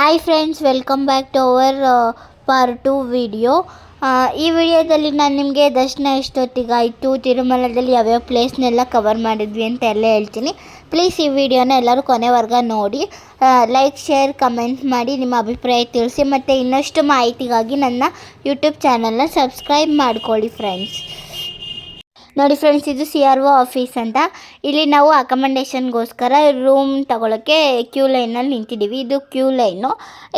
Hi friends, welcome back to our part 2 video. ಈ ವಿಡಿಯೋದಲ್ಲಿ ನಾನು ನಿಮಗೆ ದರ್ಶನ ಎಷ್ಟೊತ್ತಿಗಾಯಿತು, ತಿರುಮಲದಲ್ಲಿ ಯಾವ್ಯಾವ ಪ್ಲೇಸ್ನೆಲ್ಲ ಕವರ್ ಮಾಡಿದ್ವಿ ಅಂತ ಎಲ್ಲ ಹೇಳ್ತೀನಿ. ಪ್ಲೀಸ್ ಈ ವಿಡಿಯೋನ ಎಲ್ಲರೂ ಕೊನೆವರೆಗೂ ನೋಡಿ, ಲೈಕ್, ಶೇರ್, ಕಮೆಂಟ್ ಮಾಡಿ ನಿಮ್ಮ ಅಭಿಪ್ರಾಯ ತಿಳಿಸಿ. ಮತ್ತು ಇನ್ನಷ್ಟು ಮಾಹಿತಿಗಾಗಿ ನನ್ನ ಯೂಟ್ಯೂಬ್ ಚಾನಲ್ನ ಸಬ್ಸ್ಕ್ರೈಬ್ ಮಾಡ್ಕೊಳ್ಳಿ ಫ್ರೆಂಡ್ಸ್. ನೋಡಿ ಫ್ರೆಂಡ್ಸ್, ಇದು CRO ಆಫೀಸ್ ಅಂತ. ಇಲ್ಲಿ ನಾವು ಅಕಮಂಡೇಷನ್ಗೋಸ್ಕರ ರೂಮ್ ತಗೊಳ್ಳೋಕ್ಕೆ ಕ್ಯೂ ಲೈನಲ್ಲಿ ನಿಂತಿದ್ದೀವಿ. ಇದು ಕ್ಯೂ ಲೈನು.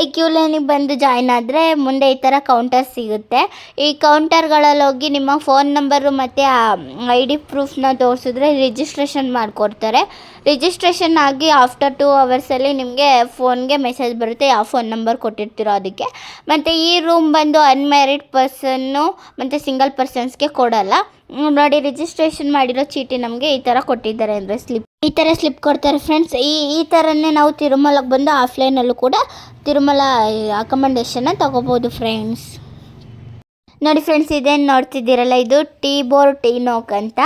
ಈ ಕ್ಯೂ ಲೈನಿಗೆ ಬಂದು ಜಾಯ್ನ್ ಆದರೆ ಮುಂದೆ ಈ ಥರ ಕೌಂಟರ್ ಸಿಗುತ್ತೆ. ಈ ಕೌಂಟರ್ಗಳಲ್ಲಿ ಹೋಗಿ ನಿಮ್ಮ ಫೋನ್ ನಂಬರು ಮತ್ತು ID ಪ್ರೂಫ್ನ ತೋರಿಸಿದ್ರೆ ರಿಜಿಸ್ಟ್ರೇಷನ್ ಮಾಡಿಕೊಡ್ತಾರೆ. ರಿಜಿಸ್ಟ್ರೇಷನ್ ಆಗಿ ಆಫ್ಟರ್ 2 ಅವರ್ಸಲ್ಲಿ ನಿಮಗೆ ಫೋನ್ಗೆ ಮೆಸೇಜ್ ಬರುತ್ತೆ, ಯಾವ ಫೋನ್ ನಂಬರ್ ಕೊಟ್ಟಿರ್ತೀರೋ ಅದಕ್ಕೆ. ಮತ್ತು ಈ ರೂಮ್ ಬಂದು ಅನ್ಮ್ಯಾರಿಡ್ ಪರ್ಸನ್ನು ಮತ್ತು ಸಿಂಗಲ್ ಪರ್ಸನ್ಸ್ಗೆ ಕೊಡಲ್ಲ. ನೋಡಿ, ರಿಜಿಸ್ಟ್ರೇಷನ್ ಮಾಡಿರೋ ಚೀಟಿ ನಮಗೆ ಈ ಥರ ಕೊಟ್ಟಿದ್ದಾರೆ, ಅಂದರೆ ಈ ಥರ ಸ್ಲಿಪ್ ಕೊಡ್ತಾರೆ ಫ್ರೆಂಡ್ಸ್. ಈ ಥರನೇ ನಾವು ತಿರುಮಲಕ್ಕೆ ಬಂದು ಆಫ್ಲೈನಲ್ಲೂ ಕೂಡ ತಿರುಮಲ ಅಕಮಂಡೇಷನ್ನ ತೊಗೋಬೋದು ಫ್ರೆಂಡ್ಸ್. ನೋಡಿ ಫ್ರೆಂಡ್ಸ್, ಇದೇನು ನೋಡ್ತಿದ್ದೀರಲ್ಲ, ಇದು ಟೀ ಬೋರ್ ಟೀ ನೋಕ್ ಅಂತ.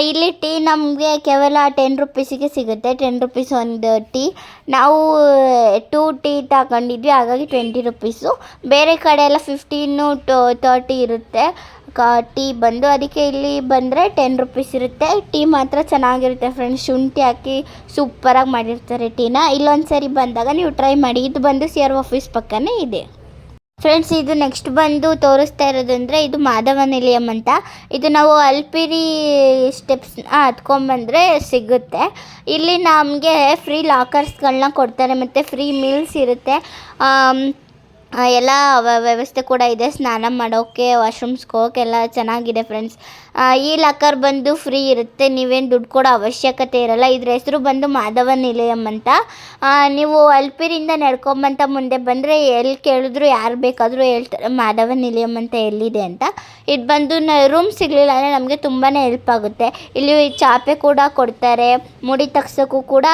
ಇಲ್ಲಿ ಟೀ ನಮಗೆ ಕೇವಲ 10 ರುಪೀಸಿಗೆ ಸಿಗುತ್ತೆ. 10 ರುಪೀಸ್ ಒಂದು ಟೀ. ನಾವು 2 ಟೀ ತಗೊಂಡಿದ್ವಿ, ಹಾಗಾಗಿ 20 ರುಪೀಸು. ಬೇರೆ ಕಡೆ ಎಲ್ಲ 15 to 30 ಇರುತ್ತೆ ಟೀ ಬಂದು. ಅದಕ್ಕೆ ಇಲ್ಲಿ ಬಂದರೆ 10 ರುಪೀಸ್ ಇರುತ್ತೆ. ಟೀ ಮಾತ್ರ ಚೆನ್ನಾಗಿರುತ್ತೆ ಫ್ರೆಂಡ್ಸ್, ಶುಂಠಿ ಹಾಕಿ ಸೂಪರಾಗಿ ಮಾಡಿರ್ತಾರೆ ಟೀನ. ಇಲ್ಲೊಂದು ಸರಿ ಬಂದಾಗ ನೀವು ಟ್ರೈ ಮಾಡಿ. ಇದು ಬಂದು CRO ಆಫೀಸ್ ಪಕ್ಕನೇ ಇದೆ ಫ್ರೆಂಡ್ಸ್. ಇದು ನೆಕ್ಸ್ಟ್ ಬಂದು ತೋರಿಸ್ತಾ ಇರೋದಂದರೆ ಇದು ಮಾಧವ ನಿಲಯಂ ಅಂತ. ಇದು ನಾವು ಅಲ್ಪಿರಿ ಸ್ಟೆಪ್ಸ್ ಹತ್ಕೊಂಡ್ಬಂದರೆ ಸಿಗುತ್ತೆ. ಇಲ್ಲಿ ನಮಗೆ ಫ್ರೀ ಲಾಕರ್ಸ್ಗಳನ್ನ ಕೊಡ್ತಾರೆ ಮತ್ತು ಫ್ರೀ ಮೀಲ್ಸ್ ಇರುತ್ತೆ. ಎಲ್ಲ ವ್ಯವಸ್ಥೆ ಕೂಡ ಇದೆ, ಸ್ನಾನ ಮಾಡೋಕ್ಕೆ, ವಾಶ್ರೂಮ್ಸ್ಗೆ ಹೋಗೋಕ್ಕೆ ಎಲ್ಲ ಚೆನ್ನಾಗಿದೆ ಫ್ರೆಂಡ್ಸ್. ಈ ಲಾಕರ್ ಬಂದು ಫ್ರೀ ಇರುತ್ತೆ, ನೀವೇನು ದುಡ್ಡು ಕೊಡೋ ಅವಶ್ಯಕತೆ ಇರಲ್ಲ. ಇದ್ರ ಹೆಸರು ಬಂದು ಮಾಧವ ನಿಲಯಂ ಅಂತ. ನೀವು ಅಲ್ಪಿರಿಂದ ನಡ್ಕೊಂಬಂತ ಮುಂದೆ ಬಂದರೆ ಎಲ್ಲಿ ಕೇಳಿದ್ರು ಯಾರು ಬೇಕಾದರೂ ಹೇಳ್ತಾರೆ ಮಾಧವ ನಿಲಯಂ ಅಂತ ಎಲ್ಲಿದೆ ಅಂತ. ಇದು ಬಂದು ರೂಮ್ ಸಿಗಲಿಲ್ಲ ಅಂದರೆ ನಮಗೆ ತುಂಬಾ ಹೆಲ್ಪ್ ಆಗುತ್ತೆ. ಇಲ್ಲಿ ಚಾಪೆ ಕೂಡ ಕೊಡ್ತಾರೆ, ಮುಡಿ ತೆಗ್ಸೋಕ್ಕೂ ಕೂಡ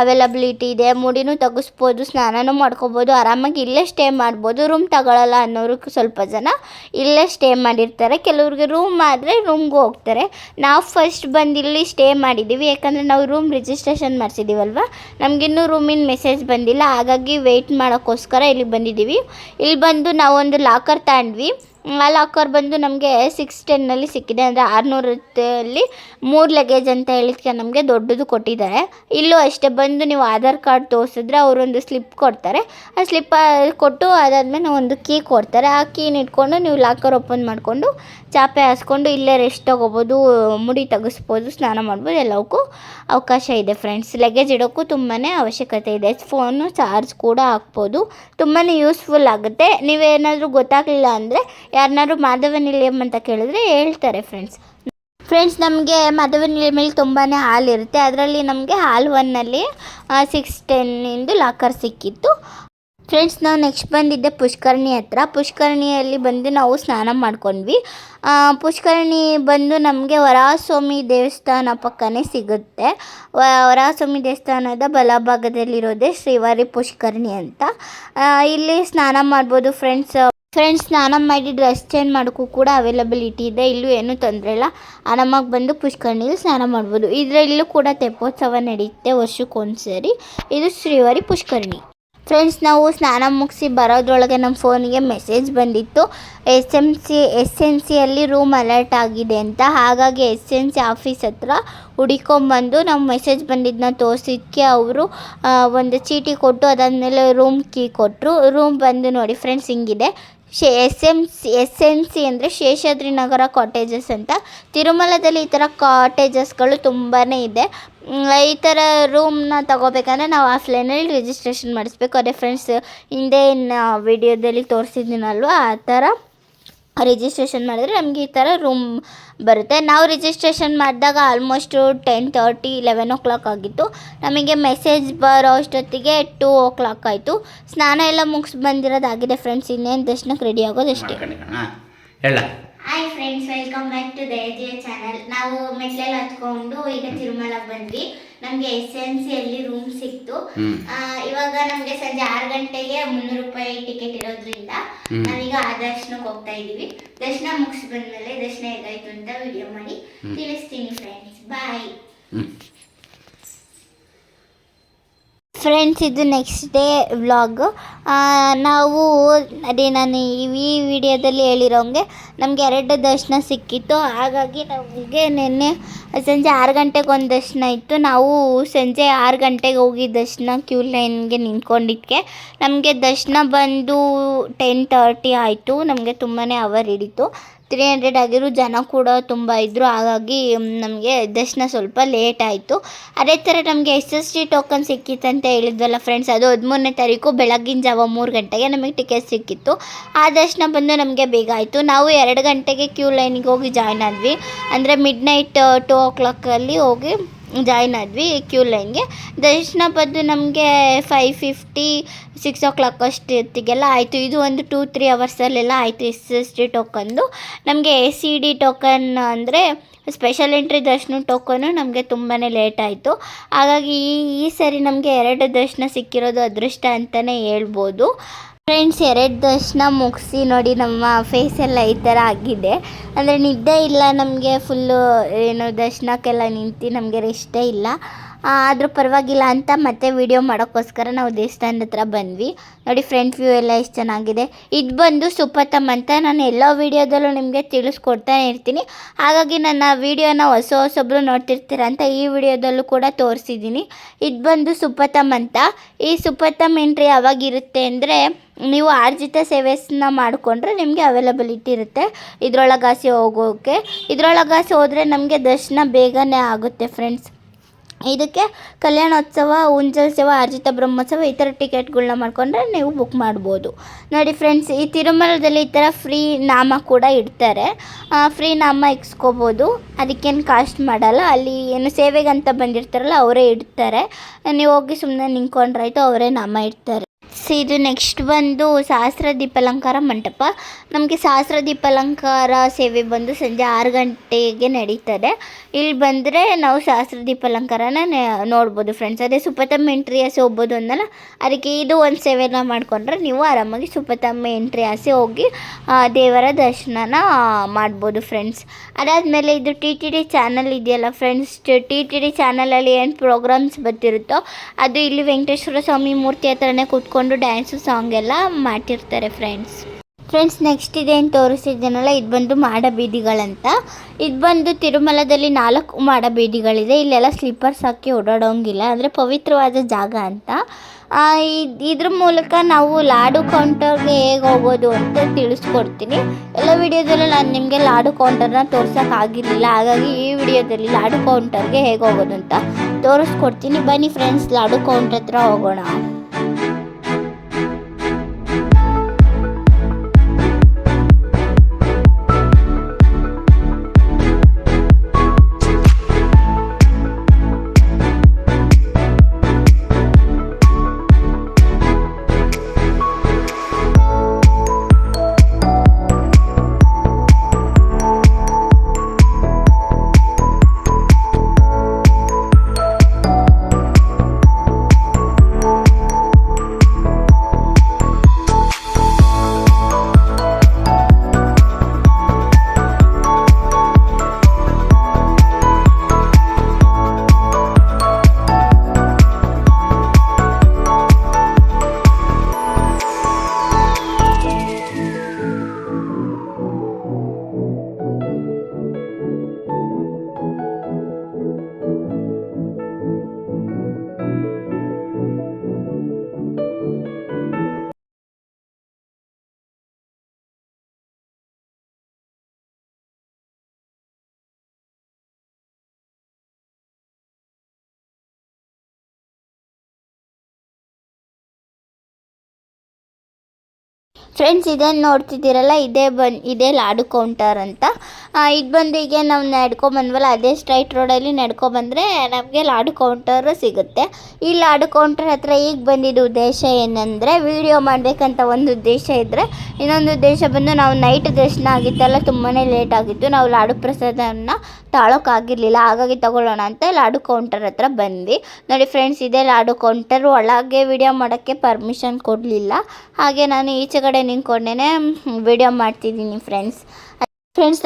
ಅವೈಲಬಿಲಿಟಿ ಇದೆ. ಮುಡಿನೂ ತೆಗಿಸ್ಬೋದು, ಸ್ನಾನನೂ ಮಾಡ್ಕೋಬೋದು, ಆರಾಮಾಗಿ ಇಲ್ಲೇ ಸ್ಟೇ ಮಾಡ್ಬೋದು. ರೂಮ್ ತಗೊಳ್ಳಲ್ಲ ಅನ್ನೋರು ಸ್ವಲ್ಪ ಜನ ಇಲ್ಲೇ ಸ್ಟೇ ಮಾಡಿರ್ತಾರೆ. ಕೆಲವ್ರಿಗೆ ರೂಮ್ ಆದರೆ ರೂಮ್ಗೆ ಹೋಗ್ತಾರೆ. ನಾವು ಫಸ್ಟ್ ಬಂದು ಇಲ್ಲಿ ಸ್ಟೇ ಮಾಡಿದ್ದೀವಿ, ಯಾಕಂದರೆ ನಾವು ರೂಮ್ ರಿಜಿಸ್ಟ್ರೇಷನ್ ಮಾಡಿಸಿದ್ದೀವಲ್ವ, ನಮಗಿನ್ನೂ ರೂಮಿನ ಮೆಸೇಜ್ ಬಂದಿಲ್ಲ. ಹಾಗಾಗಿ ವೆಯ್ಟ್ ಮಾಡೋಕ್ಕೋಸ್ಕರ ಇಲ್ಲಿಗೆ ಬಂದಿದ್ದೀವಿ. ಇಲ್ಲಿ ಬಂದು ನಾವೊಂದು ಲಾಕರ್ ತಗೊಂಡ್ವಿ. ಆ ಲಾಕರ್ ಬಂದು ನಮಗೆ 610 ಸಿಕ್ಕಿದೆ, ಅಂದರೆ 600 3 ಲಗೇಜ್ ಅಂತ ಹೇಳಿದ್ಕೆ ನಮಗೆ ದೊಡ್ಡದು ಕೊಟ್ಟಿದ್ದಾರೆ. ಇಲ್ಲೂ ಅಷ್ಟೇ, ಬಂದು ನೀವು ಆಧಾರ್ ಕಾರ್ಡ್ ತೋರಿಸಿದ್ರೆ ಅವರೊಂದು ಸ್ಲಿಪ್ ಕೊಡ್ತಾರೆ. ಆ ಸ್ಲಿಪ್ ಕೊಟ್ಟು ಅದಾದಮೇಲೆ ಒಂದು ಕೀ ಕೊಡ್ತಾರೆ. ಆ ಕೀನ ಇಟ್ಕೊಂಡು ನೀವು ಲಾಕರ್ ಓಪನ್ ಮಾಡಿಕೊಂಡು ಚಾಪೆ ಹಾಸ್ಕೊಂಡು ಇಲ್ಲೇ ರೆಸ್ಟ್ ತೊಗೋಬೋದು, ಮುಡಿ ತೆಗಿಸ್ಬೋದು, ಸ್ನಾನ ಮಾಡ್ಬೋದು, ಎಲ್ಲವಕ್ಕೂ ಅವಕಾಶ ಇದೆ ಫ್ರೆಂಡ್ಸ್. ಲಗೇಜ್ ಇಡೋಕ್ಕೂ ತುಂಬಾ ಅವಶ್ಯಕತೆ ಇದೆ. ಫೋನು ಚಾರ್ಜ್ ಕೂಡ ಹಾಕ್ಬೋದು, ತುಂಬಾ ಯೂಸ್ಫುಲ್ ಆಗುತ್ತೆ. ನೀವೇನಾದರೂ ಗೊತ್ತಾಗಲಿಲ್ಲ ಅಂದರೆ ಯಾರನ್ನಾದ್ರು ಮಾಧವ ನಿಲಯಂ ಅಂತ ಕೇಳಿದ್ರೆ ಹೇಳ್ತಾರೆ ಫ್ರೆಂಡ್ಸ್. ನಮಗೆ ಮಾಧವ ನಿಲಯಮಲ್ಲಿ ತುಂಬಾ ಹಾಲ್ ಇರುತ್ತೆ. ಅದರಲ್ಲಿ ನಮಗೆ ಹಾಲ್ 1ನಲ್ಲಿ 610 ಲಾಕರ್ ಸಿಕ್ಕಿತ್ತು ಫ್ರೆಂಡ್ಸ್. ನಾವು ನೆಕ್ಸ್ಟ್ ಬಂದಿದ್ದೆ ಪುಷ್ಕರಣಿ ಹತ್ರ. ಪುಷ್ಕರಣಿಯಲ್ಲಿ ಬಂದು ನಾವು ಸ್ನಾನ ಮಾಡ್ಕೊಂಡ್ವಿ. ಪುಷ್ಕರಣಿ ಬಂದು ನಮಗೆ ವರಾಹಸ್ವಾಮಿ ದೇವಸ್ಥಾನ ಪಕ್ಕನೇ ಸಿಗುತ್ತೆ. ವರಾಹಸ್ವಾಮಿ ದೇವಸ್ಥಾನದ ಬಲಭಾಗದಲ್ಲಿರೋದೇ ಶ್ರೀವಾರಿ ಪುಷ್ಕರಣಿ ಅಂತ. ಇಲ್ಲಿ ಸ್ನಾನ ಮಾಡ್ಬೋದು ಫ್ರೆಂಡ್ಸ್. ಸ್ನಾನ ಮಾಡಿ ಡ್ರೆಸ್ ಚೇಂಜ್ ಮಾಡೋಕ್ಕೂ ಕೂಡ ಅವೈಲಬಿಲಿಟಿ ಇದೆ. ಇಲ್ಲೂ ಏನೂ ತೊಂದರೆ ಇಲ್ಲ, ಆರಾಮಾಗಿ ಬಂದು ಪುಷ್ಕರಣಿಯಲ್ಲಿ ಸ್ನಾನ ಮಾಡ್ಬೋದು. ಇದರಲ್ಲೂ ಕೂಡ ತೆಪ್ಪೋತ್ಸವ ನಡೆಯುತ್ತೆ ವರ್ಷಕ್ಕೊಂದ್ಸರಿ. ಇದು ಶ್ರೀವಾರಿ ಪುಷ್ಕರಣಿ ಫ್ರೆಂಡ್ಸ್. ನಾವು ಸ್ನಾನ ಮುಗಿಸಿ ಬರೋದ್ರೊಳಗೆ ನಮ್ಮ ಫೋನಿಗೆ ಮೆಸೇಜ್ ಬಂದಿತ್ತು, SNCಯಲ್ಲಿ ರೂಮ್ ಅಲರ್ಟ್ ಆಗಿದೆ ಅಂತ. ಹಾಗಾಗಿ SNC ಆಫೀಸ್ ಹತ್ರ ಹುಡುಕೊಂಬಂದು ನಾವು ಮೆಸೇಜ್ ಬಂದಿದ್ದನ್ನ ತೋರಿಸಿದ್ದಕ್ಕೆ ಅವರು ಒಂದು ಚೀಟಿ ಕೊಟ್ಟು ಅದಾದಮೇಲೆ ರೂಮ್ ಕೀ ಕೊಟ್ಟರು. ರೂಮ್ ಬಂದು ನೋಡಿ ಫ್ರೆಂಡ್ಸ್ ಹಿಂಗಿದೆ. SNC ಅಂದರೆ ಶೇಷಾದ್ರಿ ನಗರ ಕಾಟೇಜಸ್ ಅಂತ. ತಿರುಮಲದಲ್ಲಿ ಈ ಥರ ಕಾಟೇಜಸ್ಗಳು ತುಂಬಾ ಇದೆ. ಈ ಥರ ರೂಮ್ನ ತಗೋಬೇಕಂದ್ರೆ ನಾವು ಆಫ್ಲೈನಲ್ಲಿ ರಿಜಿಸ್ಟ್ರೇಷನ್ ಮಾಡಿಸ್ಬೇಕು. ಅದೇ ಫ್ರೆಂಡ್ಸ್, ಹಿಂದೆ ವಿಡಿಯೋದಲ್ಲಿ ತೋರಿಸಿದ್ದೀನಲ್ವ, ಆ ಥರ ರಿಜಿಸ್ಟ್ರೇಷನ್ ಮಾಡಿದ್ರೆ ನಮಗೆ ಈ ಥರ ರೂಮ್ ಬರುತ್ತೆ. ನಾವು ರಿಜಿಸ್ಟ್ರೇಷನ್ ಮಾಡಿದಾಗ ಆಲ್ಮೋಸ್ಟ್ 10:30 11 o'clock ಆಗಿತ್ತು. ನಮಗೆ ಮೆಸೇಜ್ ಬರೋ ಅಷ್ಟೊತ್ತಿಗೆ 2 o'clock ಆಯಿತು. ಸ್ನಾನ ಎಲ್ಲ ಮುಗಿಸಿ ಬಂದಿರೋದಾಗಿದೆ ಫ್ರೆಂಡ್ಸ್. ಇನ್ನೇನು ದರ್ಶನಕ್ಕೆ ರೆಡಿ ಆಗೋದಷ್ಟೇ. Hi friends, welcome back to ದಯಜಯ ಚಾನಲ್. ನಾವು ಮೆಟ್ಲೆಲ್ಲ ಹತ್ಕೊಂಡು ಈಗ ತಿರುಮಲಕ್ಕೆ ಬಂದ್ವಿ. ನಮಗೆ SNCಯಲ್ಲಿ ರೂಮ್ ಸಿಕ್ತು. ಇವಾಗ ನಮಗೆ ಸಂಜೆ 6 ಗಂಟೆಗೆ 300 ರೂಪಾಯಿ ಟಿಕೆಟ್ ಇರೋದ್ರಿಂದ ನಾವೀಗ ಆ ದರ್ಶನಕ್ಕೆ ಹೋಗ್ತಾ ಇದ್ದೀವಿ. ದರ್ಶನ ಮುಗಿಸಿ ಬಂದಮೇಲೆ ದರ್ಶನ ಹೇಗಾಯ್ತು ಅಂತ ವಿಡಿಯೋ ಮಾಡಿ ತಿಳಿಸ್ತೀನಿ ಫ್ರೆಂಡ್ಸ್. ಬಾಯ್. ಫ್ರೆಂಡ್ಸ್, ಇದು ನೆಕ್ಸ್ಟ್ ಡೇ ವ್ಲಾಗ್. ನಾವು ಅದೇ ನಾನು ಈ ವಿಡಿಯೋದಲ್ಲಿ ಹೇಳಿರೋಂಗೆ ನಮಗೆ 2 ದರ್ಶನ ಸಿಕ್ಕಿತ್ತು. ಹಾಗಾಗಿ ನಮಗೆ ನಿನ್ನೆ ಸಂಜೆ 6 ಗಂಟೆಗೆ ಒಂದು ದರ್ಶನ ಇತ್ತು. ನಾವು ಸಂಜೆ 6 ಗಂಟೆಗೆ ಹೋಗಿ ದರ್ಶನ ಕ್ಯೂ ಲೈನ್ಗೆ ನಿಂತ್ಕೊಂಡಿದ್ದಕ್ಕೆ ನಮಗೆ ದರ್ಶನ ಬಂದು 10:30 ಆಯಿತು. ನಮಗೆ ತುಂಬಾ ಅವರ್ ಹಿಡಿತು. 300 ಆಗಿರೋ ಜನ ಕೂಡ ತುಂಬ ಇದ್ದರು. ಹಾಗಾಗಿ ನಮಗೆ ದರ್ಶನ ಸ್ವಲ್ಪ ಲೇಟ್ ಆಯಿತು. ಅದೇ ಥರ ನಮಗೆ SST ಟೋಕನ್ ಸಿಕ್ಕಿತ್ತಂತ ಹೇಳಿದ್ವಲ್ಲ ಫ್ರೆಂಡ್ಸ್, ಅದು 13ನೇ ತಾರೀಕು ಬೆಳಗ್ಗಿನ ಜಾವ 3 ಗಂಟೆಗೆ ನಮಗೆ ಟಿಕೆಟ್ ಸಿಕ್ಕಿತ್ತು. ಆ ದರ್ಶನ ಬಂದು ನಮಗೆ ಬೇಗ ಆಯಿತು. ನಾವು 2 ಗಂಟೆಗೆ ಕ್ಯೂ ಲೈನಿಗೆ ಹೋಗಿ ಜಾಯ್ನ್ ಆದ್ವಿ. ಅಂದರೆ ಮಿಡ್ನೈಟ್ 2 o'clock ಹೋಗಿ ಜಾಯ್ನ್ ಆದ್ವಿ ಕ್ಯೂ ಲೈನ್ಗೆ. ದರ್ಶನ ಬಂದು ನಮಗೆ 5:50 6 o'clock ಅಷ್ಟೊತ್ತಿಗೆಲ್ಲ ಆಯಿತು. ಇದು ಒಂದು 2-3 ಅವರ್ಸಲ್ಲೆಲ್ಲ ಆಯಿತು SST ಟೋಕನ್ದು. ನಮಗೆ ACD ಟೋಕನ್ ಅಂದರೆ ಸ್ಪೆಷಲ್ ಎಂಟ್ರಿ ದರ್ಶನ ಟೋಕನು ನಮಗೆ ತುಂಬಾ ಲೇಟ್ ಆಯಿತು. ಹಾಗಾಗಿ ಈ ಸರಿ ನಮಗೆ 2 ದರ್ಶನ ಸಿಕ್ಕಿರೋದು ಅದೃಷ್ಟ ಅಂತಲೇ ಹೇಳ್ಬೋದು. ಫ್ರೆಂಡ್ಸ್, 2 ದರ್ಶನ ಮುಗಿಸಿ ನೋಡಿ ನಮ್ಮ ಫೇಸೆಲ್ಲ ಈ ಥರ ಆಗಿದೆ. ಅಂದರೆ ನಿದ್ದೆ ಇಲ್ಲ ನಮಗೆ, ಫುಲ್ಲು ದರ್ಶನಕ್ಕೆಲ್ಲ ನಿಂತು ನಮಗೆ ರೆಸ್ಟೇ ಇಲ್ಲ. ಆದರೂ ಪರವಾಗಿಲ್ಲ ಅಂತ ಮತ್ತೆ ವಿಡಿಯೋ ಮಾಡೋಕ್ಕೋಸ್ಕರ ನಾವು ದೇವಸ್ಥಾನದ ಹತ್ರ ಬಂದ್ವಿ. ನೋಡಿ ಫ್ರಂಟ್ ವ್ಯೂ ಎಲ್ಲ ಎಷ್ಟು ಚೆನ್ನಾಗಿದೆ. ಇದು ಬಂದು ಸುಪಥಮ್ ಅಂತ ನಾನು ಎಲ್ಲ ವೀಡಿಯೋದಲ್ಲೂ ನಿಮಗೆ ತಿಳಿಸ್ಕೊಡ್ತಾನೆ ಇರ್ತೀನಿ. ಹಾಗಾಗಿ ನನ್ನ ವೀಡಿಯೋನ ಹೊಸೊಬ್ಬರು ನೋಡ್ತಿರ್ತೀರ ಅಂತ ಈ ವಿಡಿಯೋದಲ್ಲೂ ಕೂಡ ತೋರಿಸಿದ್ದೀನಿ. ಇದು ಬಂದು ಸುಪಥಮ್ ಅಂತ. ಈ ಸುಪಥಮ್ ಎಂಟ್ರಿ ಯಾವಾಗಿರುತ್ತೆ ಅಂದರೆ ನೀವು ಆರ್ಜಿತ ಸೇವೆಸನ್ನ ಮಾಡಿಕೊಂಡ್ರೆ ನಿಮಗೆ ಅವೈಲಬಿಲಿಟಿ ಇರುತ್ತೆ ಇದರೊಳಗಾಸಿ ಹೋಗೋಕ್ಕೆ. ಇದರೊಳಗಾಸಿ ಹೋದರೆ ನಮಗೆ ದರ್ಶನ ಬೇಗನೆ ಆಗುತ್ತೆ ಫ್ರೆಂಡ್ಸ್. ಇದಕ್ಕೆ ಕಲ್ಯಾಣೋತ್ಸವ, ಉಂಜಲ್ ಸೇವಾ, ಆರ್ಜಿತ ಬ್ರಹ್ಮೋತ್ಸವ ಈ ಥರ ಟಿಕೆಟ್ಗಳನ್ನ ಮಾಡಿಕೊಂಡ್ರೆ ನೀವು ಬುಕ್ ಮಾಡ್ಬೋದು. ನೋಡಿ ಫ್ರೆಂಡ್ಸ್, ಈ ತಿರುಮಲದಲ್ಲಿ ಈ ಥರ ಫ್ರೀ ನಾಮ ಕೂಡ ಇಡ್ತಾರೆ. ಫ್ರೀ ನಾಮ ಇಕ್ಸ್ಕೋಬೋದು, ಅದಕ್ಕೇನು ಕಾಸ್ಟ್ ಮಾಡಲ್ಲ. ಅಲ್ಲಿ ಏನು ಸೇವೆಗಂತ ಬಂದಿರ್ತಾರಲ್ಲ ಅವರೇ ಇಡ್ತಾರೆ. ನೀವು ಹೋಗಿ ಸುಮ್ಮನೆ ನಿಂತ್ಕೊಂಡ್ರಾಯ್ತು, ಅವರೇ ನಾಮ ಇಡ್ತಾರೆ. ಇದು ನೆಕ್ಸ್ಟ್ ಬಂದು ಸಹಸ್ರ ದೀಪಾಲಂಕಾರ ಮಂಟಪ. ನಮಗೆ ಸಹಸ್ರ ದೀಪಾಲಂಕಾರ ಸೇವೆ ಬಂದು ಸಂಜೆ 6 ಗಂಟೆಗೆ ನಡೀತದೆ. ಇಲ್ಲಿ ಬಂದರೆ ನಾವು ಸಹಸ್ರ ದೀಪಾಲಂಕಾರನ ನೋಡ್ಬೋದು ಫ್ರೆಂಡ್ಸ್. ಅದೇ ಸುಪಥಮ್ ಎಂಟ್ರಿ ಆಸೆ ಹೋಗ್ಬೋದು ಅಂದಲ್ಲ, ಅದಕ್ಕೆ ಇದು ಒಂದು ಸೇವೆನ ಮಾಡಿಕೊಂಡ್ರೆ ನೀವು ಆರಾಮಾಗಿ ಸುಪಥಮ್ ಎಂಟ್ರಿ ಆಸೆ ಹೋಗಿ ದೇವರ ದರ್ಶನನ ಮಾಡ್ಬೋದು ಫ್ರೆಂಡ್ಸ್. ಅದಾದಮೇಲೆ ಇದು TTD ಚಾನಲ್ ಇದೆಯಲ್ಲ ಫ್ರೆಂಡ್ಸ್, TTD ಚಾನಲಲ್ಲಿ ಏನು ಪ್ರೋಗ್ರಾಮ್ಸ್ ಬರ್ತಿರುತ್ತೋ ಅದು ಇಲ್ಲಿ ವೆಂಕಟೇಶ್ವರ ಸ್ವಾಮಿ ಮೂರ್ತಿ ಹತ್ರನೇ ಕೂತ್ಕೊಂಡು ಡ್ಯಾನ್ಸು ಸಾಂಗ್ ಎಲ್ಲ ಮಾಡ್ತಿರ್ತಾರೆ ಫ್ರೆಂಡ್ಸ್. ನೆಕ್ಸ್ಟ್ ಇದೇನು ತೋರಿಸಿದ್ದೀನಲ್ಲ, ಇದು ಬಂದು ಮಾಡಬೀದಿಗಳಂತ. ಇದು ಬಂದು ತಿರುಮಲದಲ್ಲಿ 4 ಮಾಡಬೀದಿಗಳಿದೆ. ಇಲ್ಲೆಲ್ಲ ಸ್ಲಿಪ್ಪರ್ಸ್ ಹಾಕಿ ಓಡಾಡೋಂಗಿಲ್ಲ, ಅಂದರೆ ಪವಿತ್ರವಾದ ಜಾಗ ಅಂತ. ಇದ್ರ ಮೂಲಕ ನಾವು ಲಾಡು ಕೌಂಟರ್ಗೆ ಹೇಗೆ ಹೋಗೋದು ಅಂತ ತಿಳಿಸ್ಕೊಡ್ತೀನಿ. ಎಲ್ಲ ವಿಡಿಯೋದಲ್ಲೂ ನಾನು ನಿಮಗೆ ಲಾಡು ಕೌಂಟರ್ನ ತೋರ್ಸೋಕ್ಕಾಗಿರಲಿಲ್ಲ. ಹಾಗಾಗಿ ಈ ವಿಡಿಯೋದಲ್ಲಿ ಲಾಡು ಕೌಂಟರ್ಗೆ ಹೇಗೆ ಹೋಗೋದು ಅಂತ ತೋರಿಸ್ಕೊಡ್ತೀನಿ. ಬನ್ನಿ ಫ್ರೆಂಡ್ಸ್, ಲಾಡು ಕೌಂಟರ್ ಹತ್ರ ಹೋಗೋಣ. ಫ್ರೆಂಡ್ಸ್, ಇದೇನು ನೋಡ್ತಿದ್ದೀರಲ್ಲ, ಇದೇ ಲಾಡು ಕೌಂಟರ್ ಅಂತ. ಇದು ಬಂದು ಈಗ ನಾವು ನಡ್ಕೊಬಂದ್ವಲ್ಲ, ಅದೇ ಸ್ಟ್ರೈಟ್ ರೋಡಲ್ಲಿ ನಡ್ಕೊಬಂದರೆ ನಮಗೆ ಲಾಡು ಕೌಂಟರು ಸಿಗುತ್ತೆ. ಈ ಲಾಡು ಕೌಂಟರ್ ಹತ್ರ ಈಗ ಬಂದಿದ್ದು ಉದ್ದೇಶ ಏನಂದರೆ, ವಿಡಿಯೋ ಮಾಡಬೇಕಂತ ಒಂದು ಉದ್ದೇಶ ಇದ್ದರೆ, ಇನ್ನೊಂದು ಉದ್ದೇಶ ಬಂದು ನಾವು ನೈಟ್ ದರ್ಶನ ಆಗಿತ್ತಲ್ಲ, ತುಂಬಾ ಲೇಟ್ ಆಗಿತ್ತು. ನಾವು ಲಾಡು ಪ್ರಸಾದನ ತಾಳೋಕ್ಕಾಗಿರಲಿಲ್ಲ, ಹಾಗಾಗಿ ತಗೊಳ್ಳೋಣ ಅಂತ ಲಾಡು ಕೌಂಟರ್ ಹತ್ರ ಬಂದ್ವಿ. ನೋಡಿ ಫ್ರೆಂಡ್ಸ್, ಇದೇ ಲಾಡು ಕೌಂಟರ್. ಒಳಗೆ ವಿಡಿಯೋ ಮಾಡೋಕ್ಕೆ ಪರ್ಮಿಷನ್ ಕೊಡಲಿಲ್ಲ, ಹಾಗೆ ನಾನು ಈಚೆಗಡೆ ನಿಂತ್ಕೊಂಡೇ ವಿಡಿಯೋ ಮಾಡ್ತಿದ್ದೀನಿ ಫ್ರೆಂಡ್ಸ್.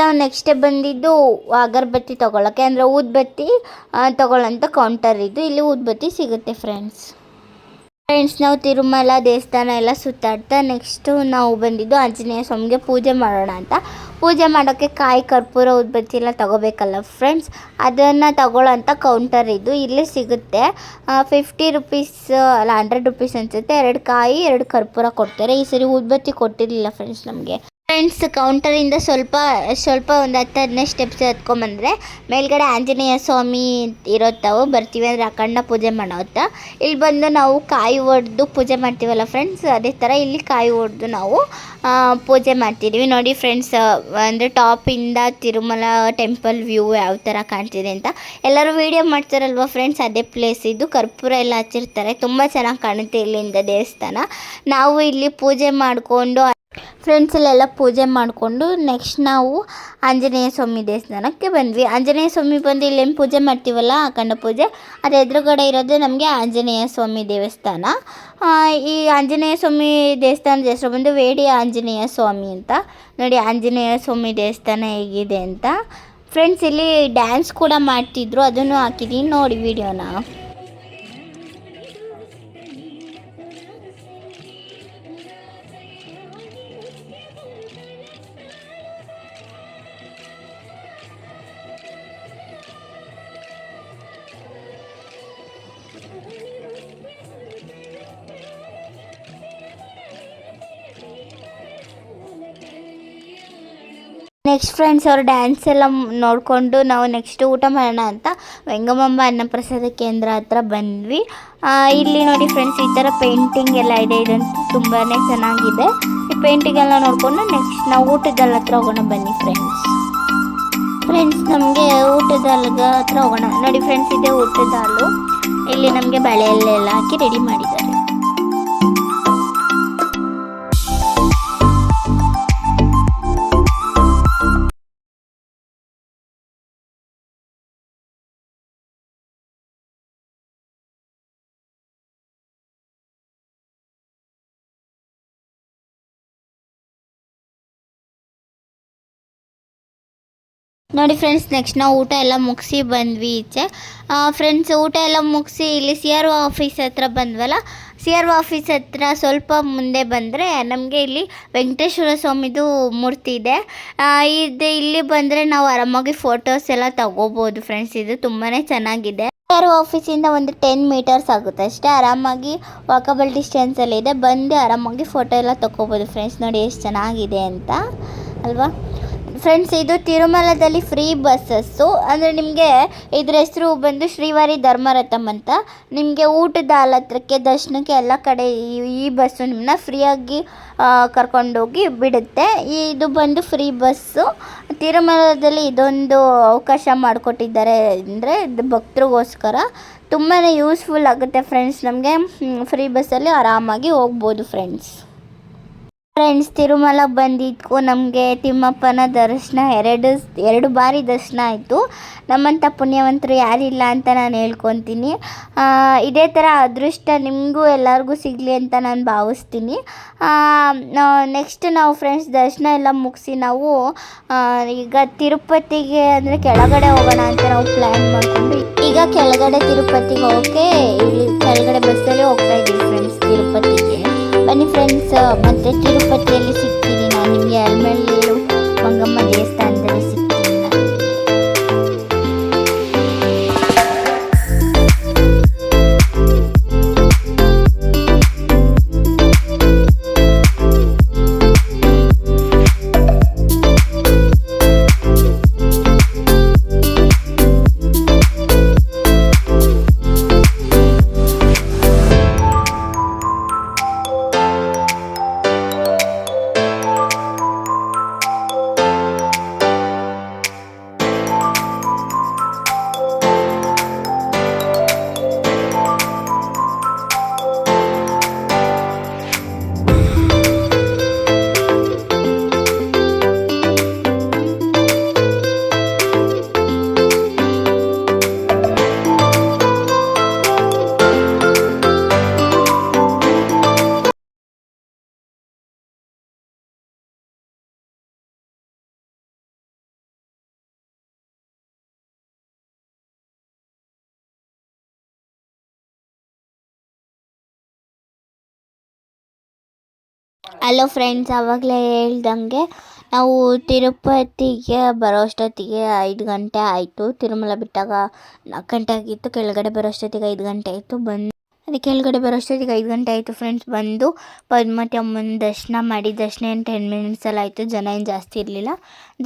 ನಾವು ನೆಕ್ಸ್ಟ್ ಬಂದಿದ್ದು ಅಗರಬತ್ತಿ ತೊಗೊಳಕ್ಕೆ, ಅಂದರೆ ಊದುಬತ್ತಿ ತೊಗೊಳ್ಳೋಂಥ ಕೌಂಟರ್ ಇದು. ಇಲ್ಲಿ ಊದುಬತ್ತಿ ಸಿಗುತ್ತೆ ಫ್ರೆಂಡ್ಸ್. ಫ್ರೆಂಡ್ಸ್ ನಾವು ತಿರುಮಲ ದೇವಸ್ಥಾನ ಎಲ್ಲ ಸುತ್ತಾಡ್ತಾ ನೆಕ್ಸ್ಟು ನಾವು ಬಂದಿದ್ದು ಆಂಜನೇಯ ಸ್ವಾಮಿಗೆ ಪೂಜೆ ಮಾಡೋಣ ಅಂತ. ಪೂಜೆ ಮಾಡೋಕ್ಕೆ ಕಾಯಿ ಕರ್ಪೂರ ಉದ್ಬತ್ತಿ ಎಲ್ಲ ತೊಗೋಬೇಕಲ್ಲ ಫ್ರೆಂಡ್ಸ್, ಅದನ್ನು ತಗೊಳ್ಳೋಂಥ ಕೌಂಟರ್ ಇದು. ಇಲ್ಲೇ ಸಿಗುತ್ತೆ. 50 ರುಪೀಸ್ ಅಲ್ಲ 100 ರುಪೀಸ್ ಅನಿಸುತ್ತೆ. 2 ಕಾಯಿ 2 ಕರ್ಪೂರ ಕೊಡ್ತಾರೆ. ಈ ಸರಿ ಉದ್ಬತ್ತಿ ಕೊಟ್ಟಿರಲಿಲ್ಲ ಫ್ರೆಂಡ್ಸ್ ನಮಗೆ. ಫ್ರೆಂಡ್ಸ್ ಕೌಂಟರಿಂದ ಸ್ವಲ್ಪ ಒಂದು 10-15 ಸ್ಟೆಪ್ಸ್ ಹತ್ಕೊಂಬಂದರೆ ಮೇಲ್ಗಡೆ ಆಂಜನೇಯ ಸ್ವಾಮಿ ಇರೋತ್ತಾವು. ಬರ್ತೀವಿ ಅಂದರೆ ಅಖಂಡ ಪೂಜೆ ಮಾಡೋತ್ತ. ಇಲ್ಲಿ ಬಂದು ನಾವು ಕಾಯಿ ಒಡೆದು ಪೂಜೆ ಮಾಡ್ತೀವಲ್ಲ ಫ್ರೆಂಡ್ಸ್, ಅದೇ ಥರ ಇಲ್ಲಿ ಕಾಯಿ ಒಡೆದು ನಾವು ಪೂಜೆ ಮಾಡ್ತಿದ್ದೀವಿ. ನೋಡಿ ಫ್ರೆಂಡ್ಸ್, ಅಂದರೆ ಟಾಪಿಂದ ತಿರುಮಲ ಟೆಂಪಲ್ ವ್ಯೂ ಯಾವ ಥರ ಕಾಣ್ತಿದೆ ಅಂತ. ಎಲ್ಲರೂ ವೀಡಿಯೋ ಮಾಡ್ತಾರಲ್ವ ಫ್ರೆಂಡ್ಸ್, ಅದೇ ಪ್ಲೇಸ್ ಇದು. ಕರ್ಪೂರ ಎಲ್ಲ ಹಚ್ಚಿರ್ತಾರೆ, ತುಂಬ ಚೆನ್ನಾಗಿ ಕಾಣುತ್ತೆ ಇಲ್ಲಿಂದ ದೇವಸ್ಥಾನ. ನಾವು ಇಲ್ಲಿ ಪೂಜೆ ಮಾಡಿಕೊಂಡು ಫ್ರೆಂಡ್ಸಲ್ಲೆಲ್ಲ ಪೂಜೆ ಮಾಡಿಕೊಂಡು ನೆಕ್ಸ್ಟ್ ನಾವು ಆಂಜನೇಯ ಸ್ವಾಮಿ ದೇವಸ್ಥಾನಕ್ಕೆ ಬಂದ್ವಿ. ಆಂಜನೇಯ ಸ್ವಾಮಿ ಬಂದು ಇಲ್ಲೇನು ಪೂಜೆ ಮಾಡ್ತೀವಲ್ಲ ಅಖಂಡ ಪೂಜೆ, ಅದು ಎದುರುಗಡೆ ಇರೋದು ನಮಗೆ ಆಂಜನೇಯ ಸ್ವಾಮಿ ದೇವಸ್ಥಾನ. ಈ ಆಂಜನೇಯ ಸ್ವಾಮಿ ದೇವಸ್ಥಾನದ ಹೆಸರು ಬಂದು ವೇಡಿ ಆಂಜನೇಯ ಸ್ವಾಮಿ ಅಂತ. ನೋಡಿ ಆಂಜನೇಯ ಸ್ವಾಮಿ ದೇವಸ್ಥಾನ ಹೇಗಿದೆ ಅಂತ. ಫ್ರೆಂಡ್ಸ್ ಇಲ್ಲಿ ಡ್ಯಾನ್ಸ್ ಕೂಡ ಮಾಡ್ತಿದ್ರು, ಅದನ್ನು ಹಾಕಿದ್ದೀನಿ ನೋಡಿ ವಿಡಿಯೋನ. ನೆಕ್ಸ್ಟ್ ಫ್ರೆಂಡ್ಸ್ ಅವ್ರ ಡ್ಯಾನ್ಸ್ ಎಲ್ಲ ನೋಡಿಕೊಂಡು ನಾವು ನೆಕ್ಸ್ಟ್ ಊಟ ಮಾಡೋಣ ಅಂತ ವೆಂಗಮಾಂಬ ಅನ್ನಪ್ರಸಾದ ಕೇಂದ್ರ ಹತ್ರ ಬಂದ್ವಿ. ಇಲ್ಲಿ ನೋಡಿ ಫ್ರೆಂಡ್ಸ್, ಈ ಥರ ಪೇಂಟಿಂಗ್ ಎಲ್ಲ ಇದೆ. ಇದಂತೂ ತುಂಬಾ ಚೆನ್ನಾಗಿದೆ. ಈ ಪೇಂಟಿಂಗ್ ಎಲ್ಲ ನೋಡಿಕೊಂಡು ನೆಕ್ಸ್ಟ್ ನಾವು ಊಟದ ಹತ್ರ ಹೋಗೋಣ ಬನ್ನಿ ಫ್ರೆಂಡ್ಸ್ ನಮಗೆ ಊಟದ ಹತ್ರ ಹೋಗೋಣ. ನೋಡಿ ಫ್ರೆಂಡ್ಸ್, ಇದೆ ಊಟದ ಹಾಲು. ಇಲ್ಲಿ ನಮಗೆ ಬಳೆಯಲ್ಲೆಲ್ಲ ಹಾಕಿ ರೆಡಿ ಮಾಡಿದ್ದಾರೆ. ನೋಡಿ ಫ್ರೆಂಡ್ಸ್, ನೆಕ್ಸ್ಟ್ ನಾವು ಊಟ ಎಲ್ಲ ಮುಗಿಸಿ ಬಂದ್ವಿ ಈಚೆ. ಫ್ರೆಂಡ್ಸ್ ಊಟ ಎಲ್ಲ ಮುಗಿಸಿ ಇಲ್ಲಿ CRO ಆಫೀಸ್ ಹತ್ರ ಬಂದ್ವಲ್ಲ. CRO ಆಫೀಸ್ ಹತ್ರ ಸ್ವಲ್ಪ ಮುಂದೆ ಬಂದರೆ ನಮಗೆ ಇಲ್ಲಿ ವೆಂಕಟೇಶ್ವರ ಸ್ವಾಮಿದು ಮೂರ್ತಿ ಇದೆ. ಇಲ್ಲಿ ಬಂದರೆ ನಾವು ಆರಾಮಾಗಿ ಫೋಟೋಸ್ ಎಲ್ಲ ತಗೋಬೋದು ಫ್ರೆಂಡ್ಸ್. ಇದು ತುಂಬಾ ಚೆನ್ನಾಗಿದೆ. CRO ಆಫೀಸಿಂದ ಒಂದು 10 ಮೀಟರ್ಸ್ ಆಗುತ್ತೆ ಅಷ್ಟೇ. ಆರಾಮಾಗಿ ವಾಕಬಲ್ ಡಿಸ್ಟೆನ್ಸಲ್ಲಿ ಇದೆ. ಬಂದು ಆರಾಮಾಗಿ ಫೋಟೋ ಎಲ್ಲ ತಗೋಬೋದು ಫ್ರೆಂಡ್ಸ್. ನೋಡಿ ಎಷ್ಟು ಚೆನ್ನಾಗಿದೆ ಅಂತ ಅಲ್ವಾ ಫ್ರೆಂಡ್ಸ್. ಇದು ತಿರುಮಲದಲ್ಲಿ ಫ್ರೀ ಬಸ್ಸಸ್ಸು. ಅಂದರೆ ನಿಮಗೆ ಇದ್ರ ಹೆಸರು ಬಂದು ಶ್ರೀವಾರಿ ಧರ್ಮರಥಮ್ ಅಂತ. ನಿಮಗೆ ಊಟದ ಹತ್ರಕ್ಕೆ ದರ್ಶನಕ್ಕೆ ಎಲ್ಲ ಕಡೆ ಈ ಬಸ್ಸು ನಿಮ್ಮನ್ನ ಫ್ರೀಯಾಗಿ ಕರ್ಕೊಂಡೋಗಿ ಬಿಡುತ್ತೆ. ಇದು ಬಂದು ಫ್ರೀ ಬಸ್ಸು. ತಿರುಮಲದಲ್ಲಿ ಇದೊಂದು ಅವಕಾಶ ಮಾಡಿಕೊಟ್ಟಿದ್ದಾರೆ, ಅಂದರೆ ಭಕ್ತರಿಗೋಸ್ಕರ ತುಂಬಾ ಯೂಸ್ಫುಲ್ ಆಗುತ್ತೆ ಫ್ರೆಂಡ್ಸ್. ನಮಗೆ ಫ್ರೀ ಬಸ್ಸಲ್ಲಿ ಆರಾಮಾಗಿ ಹೋಗ್ಬೋದು ಫ್ರೆಂಡ್ಸ್. ತಿರುಮಲ ಬಂದಿದ್ದಕ್ಕೂ ನಮಗೆ ತಿಮ್ಮಪ್ಪನ ದರ್ಶನ ಎರಡು ಬಾರಿ ದರ್ಶನ ಆಯಿತು. ನಮ್ಮಂಥ ಪುಣ್ಯವಂತರು ಯಾರಿಲ್ಲ ಅಂತ ನಾನು ಹೇಳ್ಕೊತೀನಿ. ಇದೇ ಥರ ಅದೃಷ್ಟ ನಿಮಗೂ ಎಲ್ಲರಿಗೂ ಸಿಗಲಿ ಅಂತ ನಾನು ಭಾವಿಸ್ತೀನಿ. ನೆಕ್ಸ್ಟ್ ನಾವು ಫ್ರೆಂಡ್ಸ್ ದರ್ಶನ ಎಲ್ಲ ಮುಗಿಸಿ ನಾವು ಈಗ ತಿರುಪತಿಗೆ ಅಂದರೆ ಕೆಳಗಡೆ ಹೋಗೋಣ ಅಂತ ನಾವು ಪ್ಲ್ಯಾನ್ ಮಾಡಿಕೊಂಡು ಈಗ ಕೆಳಗಡೆ ತಿರುಪತಿಗೆ ಹೋಗೋಕ್ಕೆ ಇಲ್ಲಿ ಕೆಳಗಡೆ ಬಸ್ಸಲ್ಲಿ ಹೋಗ್ತಾ ಇದ್ದೀವಿ ಫ್ರೆಂಡ್ಸ್ ತಿರುಪತಿಗೆ. ಬನ್ನಿ ಫ್ರೆಂಡ್ಸ್, ಮತ್ತೆ ತಿರುಪತಿಯಲ್ಲಿ ಸಿಗ್ತೀನಿ ನಾನು ನಿಮಗೆ. ಅಲ್ಮೇಲು ಮಂಗಮ್ಮ ದೇವಸ್ಥಾನದಲ್ಲಿ ಸಿಗ್ತೀನಿ. ಹಲೋ ಫ್ರೆಂಡ್ಸ್, ಆವಾಗಲೇ ಹೇಳ್ದಂಗೆ ನಾವು ತಿರುಪತಿಗೆ ಬರೋ ಅಷ್ಟೊತ್ತಿಗೆ 5 ಗಂಟೆ ಆಯಿತು. ತಿರುಮಲ ಬಿಟ್ಟಾಗ 4 ಗಂಟೆ ಆಗಿತ್ತು. ಕೆಳಗಡೆ ಬರೋ ಅಷ್ಟೊತ್ತಿಗೆ 5 ಗಂಟೆ ಆಯಿತು. ಅದಕ್ಕೆ ಕೆಳಗಡೆ ಬರೋ ಅಷ್ಟೊತ್ತಿಗೆ 5 ಗಂಟೆ ಆಯಿತು ಫ್ರೆಂಡ್ಸ್. ಬಂದು ಪದ್ಮಾವತಿ ಅಮ್ಮನ ದರ್ಶನ ಮಾಡಿ, ದರ್ಶನ ಏನು 10 ಮಿನಿಟ್ಸಲ್ಲಿ ಆಯಿತು. ಜನ ಏನು ಜಾಸ್ತಿ ಇರಲಿಲ್ಲ.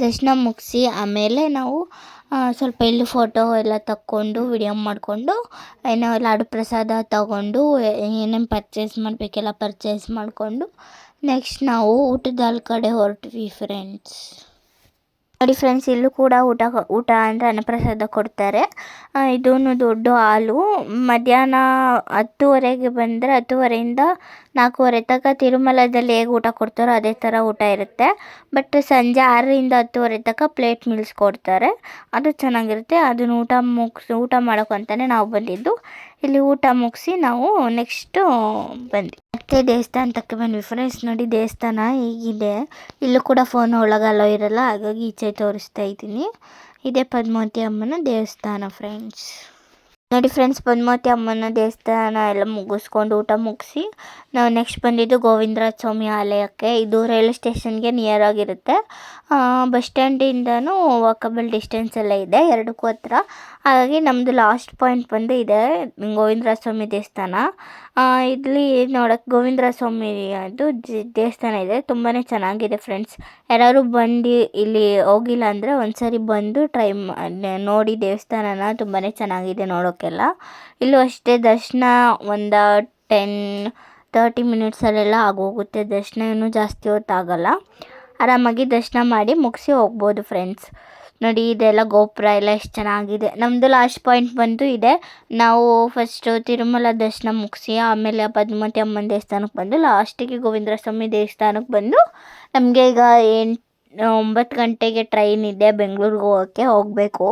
ದರ್ಶನ ಮುಗಿಸಿ ಆಮೇಲೆ ನಾವು ಸ್ವಲ್ಪ ಇಲ್ಲಿ ಫೋಟೋ ಎಲ್ಲ ತಕ್ಕೊಂಡು ವಿಡಿಯೋ ಮಾಡಿಕೊಂಡು ಏನೋ ಲಾಡು ಪ್ರಸಾದ ತಗೊಂಡು ಏನೇನು ಪರ್ಚೇಸ್ ಮಾಡಬೇಕೆಲ್ಲ ಪರ್ಚೇಸ್ ಮಾಡಿಕೊಂಡು ನೆಕ್ಸ್ಟ್ ನಾವು ಊಟದ ಕಡೆ ಹೊರಟ್ವಿ ಫ್ರೆಂಡ್ಸ್. ನೋಡಿ ಫ್ರೆಂಡ್ಸ್, ಇಲ್ಲೂ ಕೂಡ ಊಟ ಅಂದರೆ ಅನ್ನಪ್ರಸಾದ ಕೊಡ್ತಾರೆ. ಇದೂ ದೊಡ್ಡ ಹಾಲು. ಮಧ್ಯಾಹ್ನ 10:30ಗೆ ಬಂದರೆ 10:30ಇಂದ 4:30 ತನಕ ತಿರುಮಲದಲ್ಲಿ ಹೇಗೆ ಊಟ ಕೊಡ್ತಾರೋ ಅದೇ ಥರ ಊಟ ಇರುತ್ತೆ. ಬಟ್ ಸಂಜೆ 6ರಿಂದ 10:30 ತನಕ ಪ್ಲೇಟ್ ಮೀಲ್ಸ್ ಕೊಡ್ತಾರೆ. ಅದು ಚೆನ್ನಾಗಿರುತ್ತೆ. ಅದನ್ನು ಊಟ ಮಾಡೋಕೆ ಅಂತಲೇ ನಾವು ಬಂದಿದ್ದು. ಇಲ್ಲಿ ಊಟ ಮುಗಿಸಿ ನಾವು ನೆಕ್ಸ್ಟು ಬಂದ್ವಿ. ಮತ್ತೆ ದೇವಸ್ಥಾನಕ್ಕೆ ಬಂದ್ವಿ ಫ್ರೆಂಡ್ಸ್. ನೋಡಿ ದೇವಸ್ಥಾನ ಹೀಗಿದೆ. ಇಲ್ಲೂ ಕೂಡ ಫೋನ್ ಒಳಗೆ ಅಲೋ ಇರಲ್ಲ, ಹಾಗಾಗಿ ಈಚೆ ತೋರಿಸ್ತಾ ಇದ್ದೀನಿ. ಇದೇ ಪದ್ಮಾವತಿ ಅಮ್ಮನ ದೇವಸ್ಥಾನ ಫ್ರೆಂಡ್ಸ್. ನೋಡಿ ಫ್ರೆಂಡ್ಸ್, ಪದ್ಮಾವತಿ ಅಮ್ಮನ ದೇವಸ್ಥಾನ ಎಲ್ಲ ಮುಗಿಸ್ಕೊಂಡು ಊಟ ಮುಗಿಸಿ ನಾವು ನೆಕ್ಸ್ಟ್ ಬಂದಿದ್ದು ಗೋವಿಂದರಾಜ ಸ್ವಾಮಿ ಆಲಯಕ್ಕೆ. ಇದು ರೈಲ್ವೆ ಸ್ಟೇಷನ್ಗೆ ನಿಯರ್ ಆಗಿರುತ್ತೆ. ಬಸ್ ಸ್ಟ್ಯಾಂಡಿಂದನೂ ವಾಕಬಲ್ ಡಿಸ್ಟೆನ್ಸ್ ಎಲ್ಲ ಇದೆ, ಎರಡಕ್ಕೂ ಹತ್ರ. ಹಾಗಾಗಿ ನಮ್ಮದು ಲಾಸ್ಟ್ ಪಾಯಿಂಟ್ ಬಂದು ಇದೆ ಗೋವಿಂದರಾಜ ಸ್ವಾಮಿ ದೇವಸ್ಥಾನ. ಇಲ್ಲಿ ನೋಡೋಕ್ಕೆ ಗೋವಿಂದರಾಜ ಸ್ವಾಮಿ ಅದು ದೇವಸ್ಥಾನ ಇದೆ. ತುಂಬಾ ಚೆನ್ನಾಗಿದೆ ಫ್ರೆಂಡ್ಸ್. ಯಾರು ಬಂದು ಇಲ್ಲಿ ಹೋಗಿಲ್ಲ ಅಂದರೆ ಒಂದ್ಸರಿ ಬಂದು ನೋಡಿ ದೇವಸ್ಥಾನನ. ತುಂಬಾ ಚೆನ್ನಾಗಿದೆ ನೋಡೋಕ್ಕೆಲ್ಲ. ಇಲ್ಲೂ ಅಷ್ಟೇ ದರ್ಶನ ಒಂದು 10-30 ಮಿನಿಟ್ಸಲ್ಲೆಲ್ಲ ಆಗೋಗುತ್ತೆ. ದರ್ಶನ ಏನೂ ಜಾಸ್ತಿ ಹೊತ್ತಾಗಲ್ಲ. ಆರಾಮಾಗಿ ದರ್ಶನ ಮಾಡಿ ಮುಗಿಸಿ ಹೋಗ್ಬೋದು ಫ್ರೆಂಡ್ಸ್. ನೋಡಿ ಇದೆಲ್ಲ ಗೋಪುರ ಎಲ್ಲ ಎಷ್ಟು ಚೆನ್ನಾಗಿದೆ. ನಮ್ಮದು ಲಾಸ್ಟ್ ಪಾಯಿಂಟ್ ಬಂದು ಇದೆ. ನಾವು ಫಸ್ಟು ತಿರುಮಲ ದರ್ಶನ ಮುಗಿಸಿ ಆಮೇಲೆ ಪದ್ಮಾವತಿ ಅಮ್ಮನ ದೇವಸ್ಥಾನಕ್ಕೆ ಬಂದು ಲಾಸ್ಟಿಗೆ ಗೋವಿಂದರಾಜ ಸ್ವಾಮಿ ದೇವಸ್ಥಾನಕ್ಕೆ ಬಂದು ನಮಗೆ ಈಗ 9 ಗಂಟೆಗೆ ಟ್ರೈನ್ ಇದೆ ಬೆಂಗಳೂರಿಗೆ ಹೋಗಬೇಕು.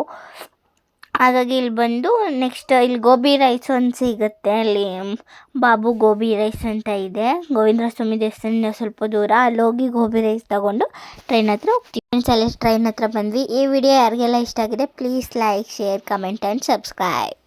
ಹಾಗಾಗಿ ಇಲ್ಲಿ ಬಂದು ನೆಕ್ಸ್ಟ್ ಇಲ್ಲಿ ಗೋಬಿ ರೈಸ್ ಒಂದು ಸಿಗುತ್ತೆ. ಅಲ್ಲಿ ಬಾಬು ಗೋಬಿ ರೈಸ್ ಅಂತ ಇದೆ. ಗೋವಿಂದರಾಜ ಸ್ವಾಮಿ ದೇವಸ್ಥಾನದಿಂದ ಸ್ವಲ್ಪ ದೂರ. ಅಲ್ಲಿ ಹೋಗಿ ಗೋಬಿ ರೈಸ್ ತಗೊಂಡು ಟ್ರೈನ್ ಹತ್ರ ಹೋಗ್ತೀವಿ. ಅಲ್ಲಿ ಟ್ರೈನ್ ಹತ್ರ ಬಂದ್ವಿ. ಈ ವಿಡಿಯೋ ಯಾರಿಗೆಲ್ಲ ಇಷ್ಟ ಆಗಿದೆ please like, share, comment and subscribe.